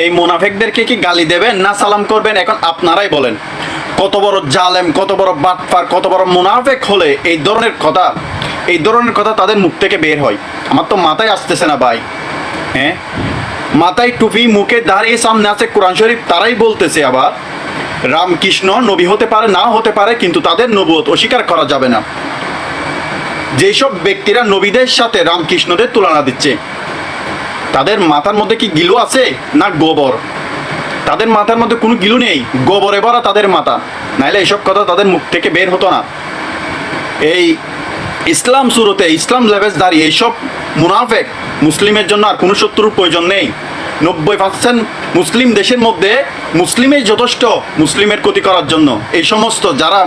এই মুনাফিকদেরকে কি গালি দেবেন না সালাম করবেন? এখন আপনারাই বলেন। কত বড় জালেম, কত বড় বাটপার, কত বড় মুনাফিক হলে এই ধরনের কথা তাদের মুখ থেকে বের হয়? আমার তো মাথায় আসতেছে না ভাই। হ্যাঁ, মাথায় টুপি, মুখে দাঁড়িয়ে সামনে আছে কোরআন শরীফ, তারাই বলতেছে আবার রামকৃষ্ণ নবী হতে পারে, না হতে পারে, কিন্তু তাদের নবুয়ত অস্বীকার করা যাবে না। যেসব ব্যক্তিরা নবীদের সাথে রামকৃষ্ণদের তুলনা দিচ্ছে, তাদের মাথার মধ্যে কি গিলু আছে না গোবর? তাদের মাথার মধ্যে কোনো গিলু নেই, গোবরে ভরা তাদের মাথা, নাইলে এইসব কথা তাদের মুখ থেকে বের হতো না। এই ইসলাম শুরুতে ইসলাম লেভেজ দাঁড়িয়ে এইসব মুনাফেক মুসলিমের জন্য আর কোনো শত্রুর প্রয়োজন নেই। 90% মুসলিম দেশের মধ্যে মুসলিমই যথেষ্ট মুসলিমের ক্ষতি করার জন্য। এই সমস্ত যারা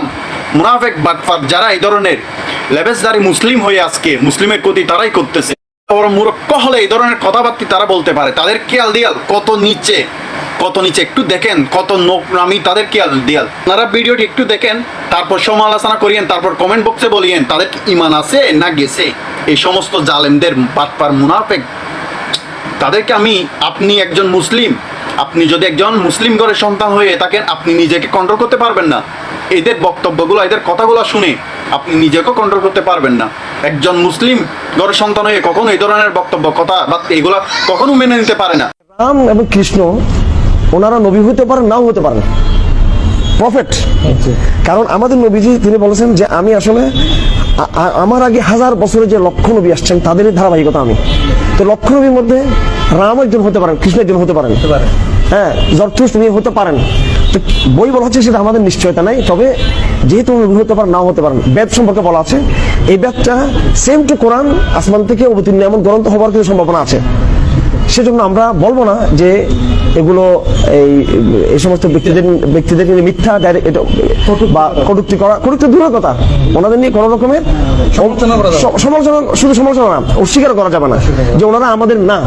মুনাফেক বাটফার, যারা এই ধরনের লেভেজদারি মুসলিম হয়ে আজকে মুসলিমের ক্ষতি তারাই করতেছে, বড় মূর্খ হলে এই ধরনের কথাবার্তা তারা বলতে পারে। তাদের খেয়াল দিয়াল কত নিচে, কত নিচে একটু দেখেন, কত নোংরামি তাদের খেয়াল দিয়াল। আপনারা ভিডিওটি একটু দেখেন, তারপর সমালোচনা করিয়েন, তারপর কমেন্ট বক্সে বলিয়েন তাদের ইমান আছে না গেছে। এই সমস্ত জালেমদের বাটপার মুনাফেক তাদেরকে আপনি একজন মুসলিম, আপনি যদি একজন মুসলিম ঘরের সন্তান হয়ে থাকেন, আপনি নিজেকে কন্ট্রোল করতে পারবেন না। এদের বক্তব্যগুলো, এদের কথাগুলো শুনে আপনি নিজেকেও কন্ট্রোল করতে পারবেন না। একজন মুসলিম ঘরের সন্তান হয়ে কখনো এই ধরনের বক্তব্য, কথা বা এগুলো কখনো মেনে নিতে পারে না। রাম এবং কৃষ্ণ ওনারা নবী হতে পারেন, নাও হতে পারেন, প্রফেট। কারণ আমাদের নবীজি তিনি বলেছেন যে আমি আসলে আমার আগে 1000 বছরে যে লক্ষ নবী আসছেন তাদেরই ধারাবাহিকতা আমি। তো লক্ষ নবীর মধ্যে রাম একজন হতে পারেন, কৃষ্ণ একজন হতে পারেন, হ্যাঁ, জরথুস্ট উনি হতে পারেন। তো বই বলা হচ্ছে সেটা আমাদের নিশ্চয়তা নাই, তবে যেহেতু নবী হতে পারেন, নাও হতে পারেন। বেদ সম্পর্কে বলা আছে, এই বেদটা সেম টু কোরআন, আসমান থেকে অবতীর্ণ এমন গ্রন্থ হবার কিছু সম্ভাবনা আছে। সেজন্য আমরা বলবো না যে এগুলো এই সমস্ত ব্যক্তিদের মিথ্যা বা কটূক্তি করা, কটূক্তি দূরের কথা, ওনাদের নিয়ে কোনো রকমের সমালোচনা, শুধু সমালোচনা না, অস্বীকার করা যাবে না যে ওনারা আমাদের না,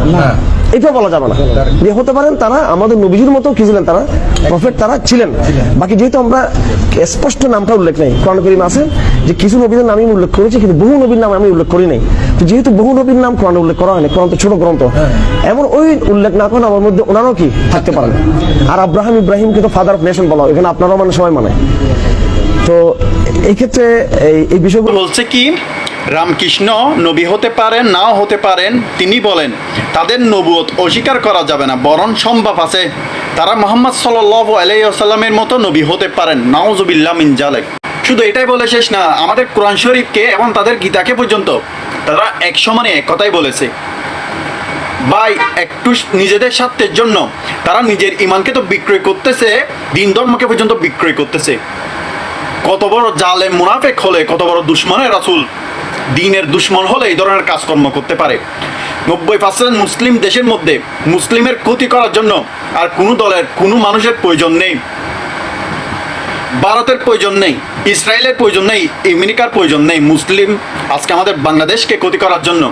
এটা বলা যাবে না। যে হতে পারেন তারা আমাদের নবীজির মতো কি ছিলেন, তারা প্রফেট, তারা ছিলেন। বাকি যেহেতু আমরা স্পষ্ট নামটা উল্লেখ নেই, কোরআন কারীম আছে যে কিছু নবীদের নাম আমি উল্লেখ করেছি, কিন্তু বহু নবীর নাম আমি উল্লেখ করি নাই। তো যেহেতু বহু নবীর নাম কোরআনে উল্লেখ করা হয়নি, কোরআন তো ছোট গ্রন্থ, এমন ওই উল্লেখ না করেন আমার মধ্যে ওনারাও কি থাকতে পারেন। আর ইব্রাহিমকে তো ফাদার অফ নেশন বলা হয়, এখানে আপনারাও মানে সবাই মানে। তো এই ক্ষেত্রে এই বিষয়গুলো বলছে কি রামকৃষ্ণ নবী হতে পারেন, নাও হতে পারেন। তিনি বলেন তাদের নবুয়ত অস্বীকার করা যাবে না, বরং সম্ভব আছে তারা মুহাম্মদ সাল্লাল্লাহু আলাইহি ওয়াসাল্লামের মতো নবী হতে পারেন। নাউজুবিল্লাহ মিন যালিক। শুধু এটাই বলে শেষ না, আমাদের কোরআন শরীফকে এবং তাদের গীতাকে পর্যন্ত তারা এক সমানে এক কথাই বলেছে। ভাই, একটু নিজেদের স্বার্থের জন্য তারা নিজের ইমানকে তো বিক্রয় করতেছে, দিন ধর্মকে পর্যন্ত বিক্রয় করতেছে। কত বড় জালেম মুনাফিক হলে, কত বড় দুশমনের রাসূল, দ্বীনের দুশমন হলে এই ধরনের কাজকর্ম করতে পারে। 90% মুসলিম দেশের মধ্যে মুসলিমের ক্ষতি করার জন্য আর কোনো দলের, কোনো মানুষের প্রয়োজন নেই। ভারতের প্রয়োজন নেই, ইসরায়েলের প্রয়োজন নেই, আমেরিকার প্রয়োজন নেই। মুসলিম আজকে আমাদের বাংলাদেশকে ক্ষতি করার জন্য,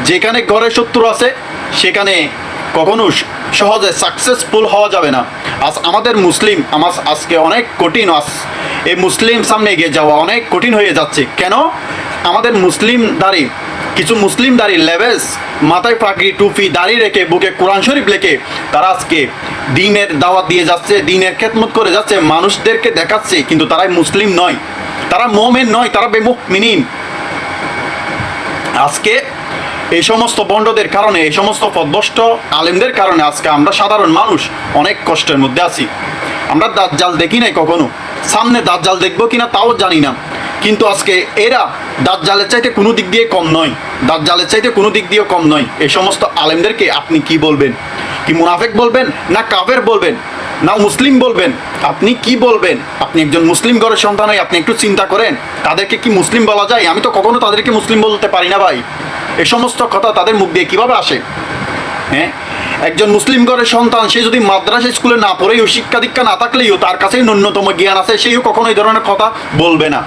যেখানে ঘরে শত্রু আছে সেখানে কখনো সহজে সাকসেসফুল হওয়া যাবে না। আমাদের মুসলিম আজকে অনেক কঠিন, এই মুসলিম সামনে এগিয়ে যাওয়া অনেক কঠিন হয়ে যাচ্ছে। কেন? আমাদের কিছু মুসলিম দাড়ি লেভেজ, মাথায় পাগড়ি, টুপি, দাড়ি রেখে, বুকে কোরআন শরীফ লেখে তারা আজকে দ্বীনের দাওয়াত দিয়ে যাচ্ছে, দ্বীনের খেদমত করে যাচ্ছে, মানুষদেরকে দেখাচ্ছে, কিন্তু তারাই মুসলিম নয়, তারা মুমিন নয়, তারা বেমুমিন। আজকে এই সমস্ত বন্ডদের কারণে, এই সমস্ত পথভ্রষ্ট আলেমদের কারণে আজকে আমরা সাধারণ মানুষ অনেক কষ্টের মধ্যে আছি। আমরা দাজ্জাল দেখি নাই কখনো, সামনে দাজ্জাল দেখবো কিনা তাও জানি না, কিন্তু আজকে এরা দাজ্জালের চাইতে কোনো দিক দিয়ে কম নয়, দাজ্জালের চাইতে কোনো দিক দিয়েও কম নয়। এই সমস্ত আলেমদেরকে আপনি কি বলবেন? কি মুনাফিক বলবেন, না কাফের বলবেন, না মুসলিম বলবেন? আপনি কি বলবেন? আপনি একজন মুসলিম ঘরের সন্তান হয়ে আপনি একটু চিন্তা করেন, তাদেরকে কি মুসলিম বলা যায়? আমি তো কখনো তাদেরকে মুসলিম বলতে পারি না ভাই। এই সমস্ত কথা তাদের মুখ দিয়ে কিভাবে আসে? হ্যাঁ, একজন মুসলিম ঘরের সন্তান, সে যদি মাদ্রাসা স্কুলে না পড়েও, শিক্ষা দীক্ষা না থাকলেও তার কাছেই ন্যূনতম জ্ঞান আছে, সেও কখনো এই ধরনের কথা বলবে না,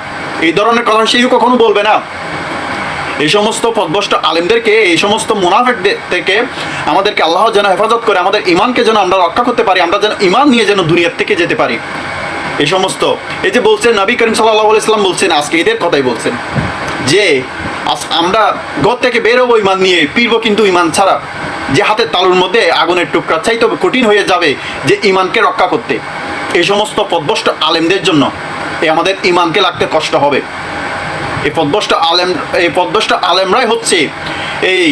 এই ধরনের কথা সেও কখনো বলবে না। এই সমস্ত পথভ্রষ্ট আলেমদেরকে, এই সমস্ত মুনাফিকদের থেকে আমাদেরকে আল্লাহ যেন হেফাজত করে, আমাদের ইমানকে যেন আমরা রক্ষা করতে পারি, আমরা যেন ইমান নিয়ে যেন দুনিয়ার থেকে যেতে পারি। এই সমস্ত এই যে বলছেন নবী করিম সাল্লাল্লাহু আলাইহি ওয়াসাল্লাম বলছেন, আজকে এদের কথাই বলছেন যে আমরা ঘর থেকে বের হবো ইমান নিয়ে, ফিরবো কিন্তু ইমান ছাড়া। যে হাতের তালুর মধ্যে আগুনের টুকরা চাইতে কঠিন হয়ে যাবে যে ইমানকে রক্ষা করতে। এই সমস্ত পদভ্রষ্ট আলেমদের জন্য আমাদের ইমানকে লাগতে কষ্ট হবে। এই পদভ্রষ্ট আলেমরাই হচ্ছে, এই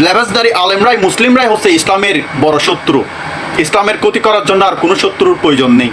লেবাসদারি আলেমরাই, মুসলিমরাই হচ্ছে ইসলামের বড় শত্রু। ইসলামের ক্ষতি করার জন্য আর কোনো শত্রুর প্রয়োজন নেই।